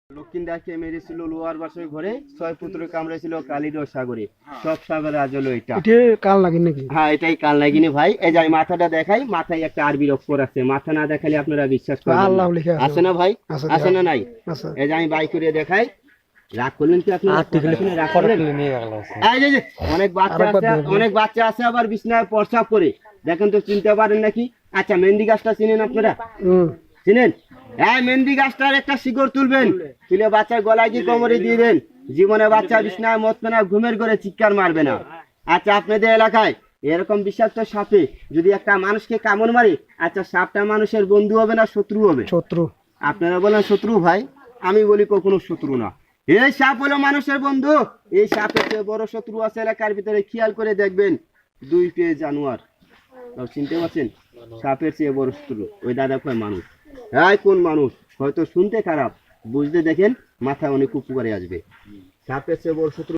লক্ষিন্দাকে মেরেছিল লোহার বাসের ঘরে, 6 পুত্র কামড়েছিল কালির সাগরে, সব সাগরে আজ হলো এটা। এটা কাল লাগি নাকি? হ্যাঁ, এটাই কাল লাগিনি ভাই। এই যে আমি মাথাটা দেখাই, মাথায় একটা আরবি অক্ষর আছে, মাথা না দেখালে আপনারা বিশ্বাস করবেন না। আল্লাহ লিখে আছে না ভাই? আছে, আছে না নাই? আছে। এই যে আমি বাই করে দেখাই। রাগ করলেন কি আপনারা? রাগ করলেন? এই যে অনেক বাচ্চা আছে, অনেক বাচ্চা আছে আবার বিছনায় প্রস্রাব করে, দেখেন তো চিনতে পারেন নাকি? আচ্ছা, মেহেন্দি গাছটা চিনেন আপনারা? চিনেন? হ্যাঁ, মেহেন্দি গাছটার একটা শিকড় তুলবেন, তুলে বাচ্চার গলায় কি কোমরে দিয়ে দেন, জীবনে বাচ্চা বিছনায় মতবে না, ঘুমের ঘরে চিৎকার মারবে না। আচ্ছা, আপনাদের এলাকায় এরকম বিষাক্ত সাপে যদি একটা মানুষকে কামড় মারে, আচ্ছা সাপটা মানুষের বন্ধু হবে না শত্রু হবে? শত্রু। আপনারা বলেন শত্রু ভাই, আমি বলি কখনো শত্রু না। এই সাপ হলো মানুষের বন্ধু। এই সাপের চেয়ে বড় শত্রু আছে এলাকার ভিতরে, খেয়াল করে দেখবেন, 2 পেয়ে জানোয়ার। চিনতে পারছেন? সাপের চেয়ে বড় শত্রু ওই দাদা কয় মানুষ। হ্যাঁ, কোন মানুষ? হয়তো শুনতে খারাপ, বুঝতে দেখেন মাথায় অনেক উপকারে আসবে। সাপের চেয়ে বড় শত্রু